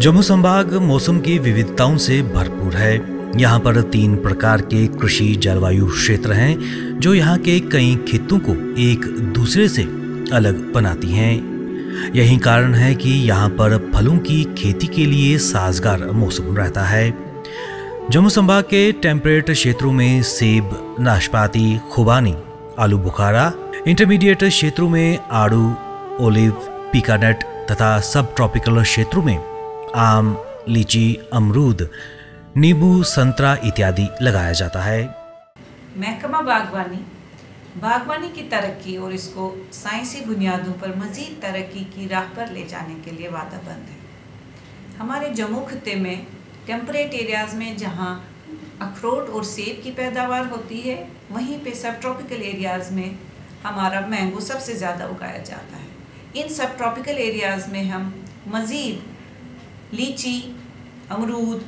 जम्मू संभाग मौसम की विविधताओं से भरपूर है। यहाँ पर 3 प्रकार के कृषि जलवायु क्षेत्र हैं जो यहाँ के कई खित्तों को एक दूसरे से अलग बनाती हैं। यही कारण है कि यहाँ पर फलों की खेती के लिए साजगार मौसम रहता है। जम्मू संभाग के टेम्परेट क्षेत्रों में सेब, नाशपाती, खुबानी, आलू बुखारा, इंटरमीडिएट क्षेत्रों में आड़ू, ओलिव, पीकानट तथा सब ट्रॉपिकल क्षेत्रों में आम, लीची, अमरूद, नींबू, संतरा इत्यादि लगाया जाता है। महकमा बागवानी की तरक्की और इसको साइंसी बुनियादों पर मजीद तरक्की की राह पर ले जाने के लिए वादाबंद है। हमारे जम्मू खित्ते में टेम्परेट एरियाज़ में जहाँ अखरोट और सेब की पैदावार होती है, वहीं पे सब ट्रॉपिकल एरियाज़ में हमारा मैंगो सबसे ज़्यादा उगाया जाता है। इन सब ट्रॉपिकल एरियाज़ में हम मज़ीद लीची, अमरूद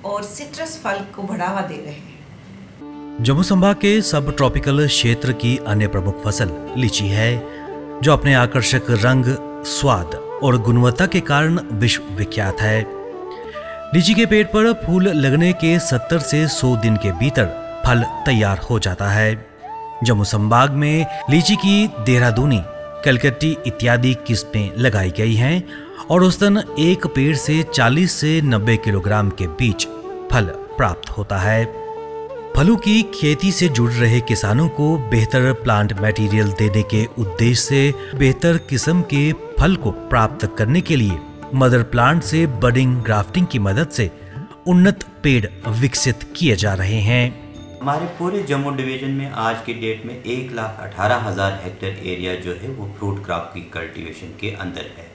और सिट्रस फल को बढ़ावा दे रहे हैं। जम्मू संभाग के सब ट्रॉपिकल क्षेत्र की अन्य प्रमुख फसल लीची है, जो अपने आकर्षक रंग, स्वाद और गुणवत्ता के कारण विश्व विख्यात है। लीची के पेड़ पर फूल लगने के 70 से 100 दिन के भीतर फल तैयार हो जाता है। जम्मू संभाग में लीची की देहरादूनी, कलकत्ती इत्यादि किस्में लगाई गई हैं और औसतन एक पेड़ से 40 से 90 किलोग्राम के बीच फल प्राप्त होता है। फलों की खेती से जुड़ रहे किसानों को बेहतर प्लांट मटेरियल देने के उद्देश्य से बेहतर किस्म के फल को प्राप्त करने के लिए मदर प्लांट से बडिंग ग्राफ्टिंग की मदद से उन्नत पेड़ विकसित किए जा रहे हैं। हमारे पूरे जम्मू डिवीजन में आज की डेट में 1,18,000 हेक्टेयर एरिया जो है वो फ्रूट क्रॉप की कल्टीवेशन के अंदर है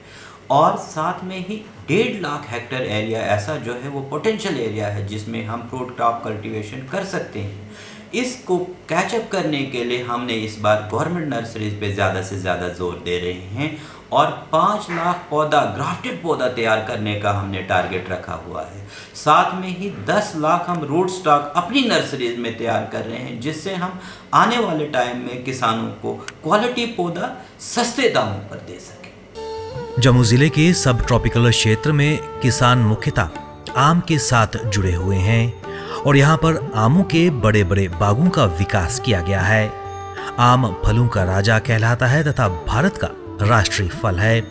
और साथ में ही 1.5 लाख हेक्टेयर एरिया ऐसा जो है वो पोटेंशियल एरिया है जिसमें हम फ्रूट क्रॉप कल्टीवेशन कर सकते हैं। इसको कैचअप करने के लिए हमने इस बार गवर्नमेंट नर्सरीज पे ज़्यादा से ज़्यादा जोर दे रहे हैं और 5 लाख पौधा, ग्राफ्टेड पौधा तैयार करने का हमने टारगेट रखा हुआ है। साथ में ही 10 लाख हम रूट स्टॉक अपनी नर्सरीज में तैयार कर रहे हैं, जिससे हम आने वाले टाइम में किसानों को क्वालिटी पौधा सस्ते दामों पर दे सकें। जम्मू जिले के सब ट्रॉपिकल क्षेत्र में किसान मुख्यतः आम के साथ जुड़े हुए हैं और यहाँ पर आमों के बड़े बड़े बागों का विकास किया गया है। आम फलों का राजा कहलाता है तथा भारत का राष्ट्रीय फल है।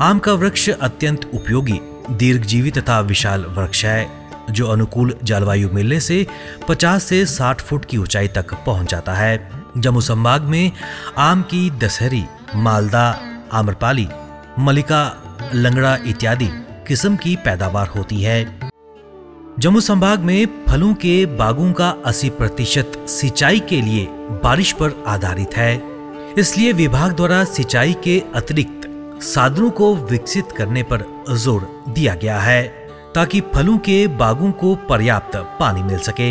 आम का वृक्ष अत्यंत उपयोगी, दीर्घजीवी तथा विशाल वृक्ष है, जो अनुकूल जलवायु मिलने से 50 से 60 फुट की ऊंचाई तक पहुंच जाता है। जम्मू संभाग में आम की दशहरी, मालदा, आम्रपाली, मलिका, लंगड़ा इत्यादि किस्म की पैदावार होती है। जम्मू संभाग में फलों के बागों का 80% सिंचाई के लिए बारिश पर आधारित है। इसलिए विभाग द्वारा सिंचाई के अतिरिक्त साधनों को विकसित करने पर जोर दिया गया है ताकि फलों के बागों को पर्याप्त पानी मिल सके।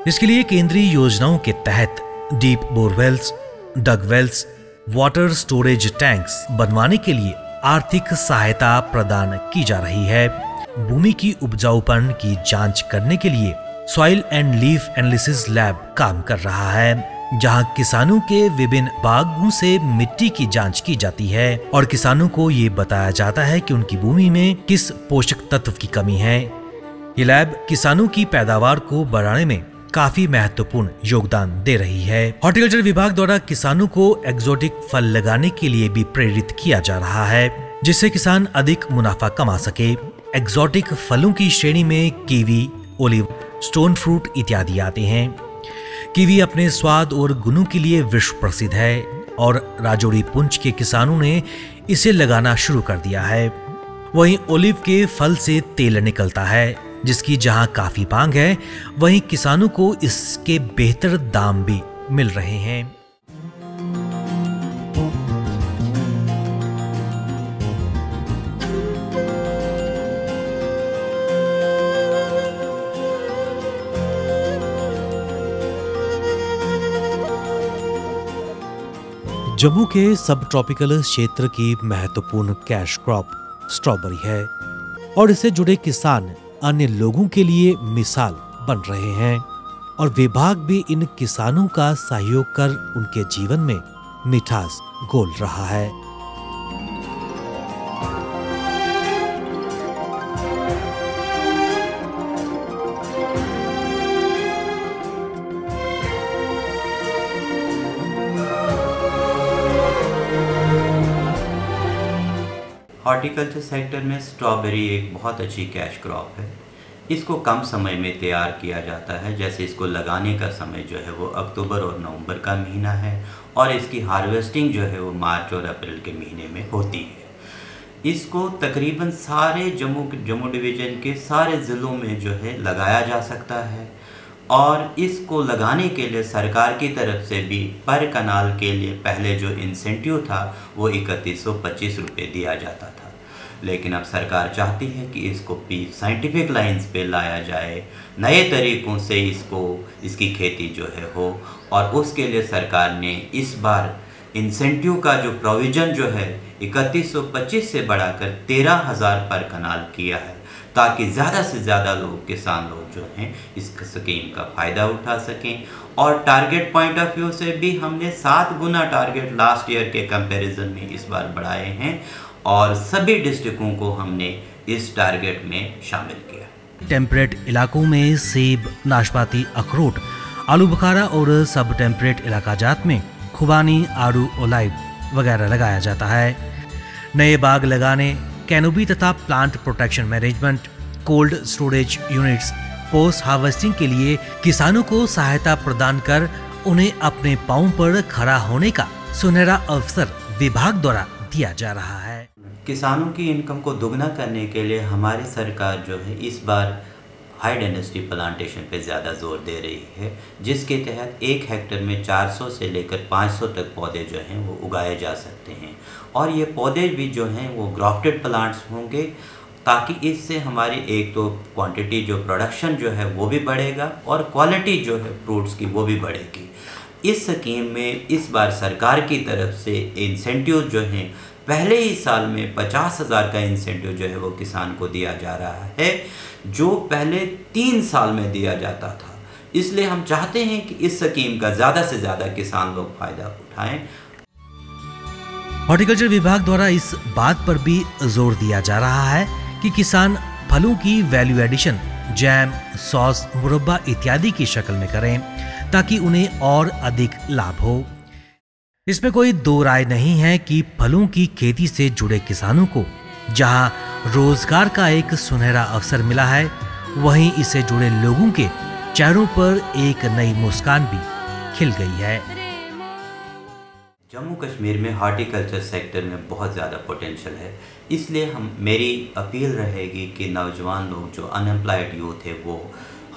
इसके लिए केंद्रीय योजनाओं के तहत deep borewells, dugwells, water storage tanks बनवाने के लिए आर्थिक सहायता प्रदान की जा रही है। भूमि की उपजाऊपन की जांच करने के लिए soil and leaf analysis lab काम कर रहा है, जहां किसानों के विभिन्न बागों से मिट्टी की जांच की जाती है और किसानों को ये बताया जाता है कि उनकी भूमि में किस पोषक तत्व की कमी है। ये लैब किसानों की पैदावार को बढ़ाने में काफी महत्वपूर्ण योगदान दे रही है। हॉर्टिकल्चर विभाग द्वारा किसानों को एक्सोटिक फल लगाने के लिए भी प्रेरित किया जा रहा है, जिससे किसान अधिक मुनाफा कमा सके। एक्सोटिक फलों की श्रेणी में कीवी, ओलिव, स्टोन फ्रूट इत्यादि आते हैं। कीवी अपने स्वाद और गुणों के लिए विश्व प्रसिद्ध है और राजौरी पुंछ के किसानों ने इसे लगाना शुरू कर दिया है। वहीं ओलिव के फल से तेल निकलता है, जिसकी जहां काफी मांग है, वहीं किसानों को इसके बेहतर दाम भी मिल रहे हैं। जम्मू के सब ट्रॉपिकल क्षेत्र की महत्वपूर्ण कैश क्रॉप स्ट्रॉबेरी है और इससे जुड़े किसान अन्य लोगों के लिए मिसाल बन रहे हैं और विभाग भी इन किसानों का सहयोग कर उनके जीवन में मिठास घोल रहा है। हॉर्टिकल्चर सेक्टर में स्ट्रॉबेरी एक बहुत अच्छी कैश क्रॉप है। इसको कम समय में तैयार किया जाता है, जैसे इसको लगाने का समय जो है वो अक्टूबर और नवंबर का महीना है और इसकी हार्वेस्टिंग जो है वो मार्च और अप्रैल के महीने में होती है। इसको तकरीबन सारे जम्मू डिवीज़न के सारे ज़िलों में जो है लगाया जा सकता है और इसको लगाने के लिए सरकार की तरफ से भी पर कनाल के लिए पहले जो इंसेंटिव था वो 3125 रुपये दिया जाता था, लेकिन अब सरकार चाहती है कि इसको भी साइंटिफिक लाइंस पे लाया जाए, नए तरीक़ों से इसकी खेती जो है हो, और उसके लिए सरकार ने इस बार इंसेंटिव का जो प्रोविज़न जो है 3125 से बढ़ाकर 13,000 पर कनाल किया है, ताकि ज़्यादा से ज़्यादा किसान लोग जो हैं इस स्कीम का फ़ायदा उठा सकें। और टारगेट पॉइंट ऑफ व्यू से भी हमने 7 गुना टारगेट लास्ट ईयर के कंपैरिजन में इस बार बढ़ाए हैं और सभी डिस्ट्रिक्टों को हमने इस टारगेट में शामिल किया। टेम्परेट इलाकों में सेब, नाशपाती, अखरोट, आलू बुखारा और सब टेम्परेट इलाका जात में खुबानी, आड़ू, ओलाइव वगैरह लगाया जाता है। नए बाग लगाने, कैनोपी तथा plant protection management, cold storage units, post harvesting के लिए किसानों को सहायता प्रदान कर उन्हें अपने पांव पर खड़ा होने का सुनहरा अवसर विभाग द्वारा दिया जा रहा है। किसानों की इनकम को दुगना करने के लिए हमारी सरकार जो है इस बार हाई डेंसिटी प्लांटेशन पे ज़्यादा जोर दे रही है, जिसके तहत 1 हेक्टेयर में 400 से लेकर 500 तक पौधे जो हैं वो उगाए जा सकते हैं और ये पौधे भी जो हैं वो ग्राफ्टेड प्लांट्स होंगे, ताकि इससे हमारी एक तो क्वांटिटी जो प्रोडक्शन जो है वो भी बढ़ेगा और क्वालिटी जो है फ्रूट्स की वो भी बढ़ेगी। इस स्कीम में इस बार सरकार की तरफ से इंसेंटिव जो हैं पहले ही साल में 50,000 का इंसेंटिव जो है वो किसान को दिया जा रहा है, जो पहले 3 साल में दिया जाता था। इसलिए हम चाहते हैं कि इस स्कीम का ज़्यादा से ज़्यादा किसान लोग फ़ायदा उठाएं। हॉर्टिकल्चर विभाग द्वारा इस बात पर भी जोर दिया जा रहा है कि किसान फलों की वैल्यू एडिशन जैम, सॉस, मुरब्बा इत्यादि की शक्ल में करें, ताकि उन्हें और अधिक लाभ हो। इसमें कोई दो राय नहीं है कि फलों की खेती से जुड़े किसानों को जहां रोजगार का एक सुनहरा अवसर मिला है, वहीं इससे जुड़े लोगों के चेहरों पर एक नई मुस्कान भी खिल गई है। जम्मू कश्मीर में हॉर्टिकल्चर सेक्टर में बहुत ज़्यादा पोटेंशियल है, इसलिए मेरी अपील रहेगी कि नौजवान लोग जो अनएम्प्लॉयड यूथ है वो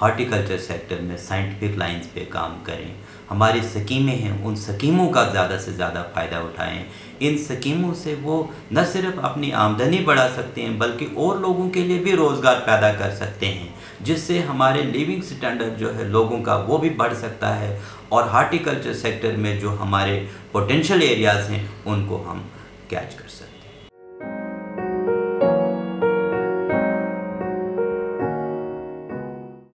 हॉर्टिकल्चर सेक्टर में साइंटिफिक लाइंस पे काम करें। हमारी स्कीमें हैं, उन स्कीमों का ज़्यादा से ज़्यादा फ़ायदा उठाएं। इन स्कीमों से वो न सिर्फ अपनी आमदनी बढ़ा सकते हैं बल्कि और लोगों के लिए भी रोज़गार पैदा कर सकते हैं, जिससे हमारे लिविंग स्टैंडर्ड जो है लोगों का वो भी बढ़ सकता है और हॉर्टिकल्चर सेक्टर में जो हमारे पोटेंशियल एरियाज़ हैं उनको हम कैच कर सकते हैं।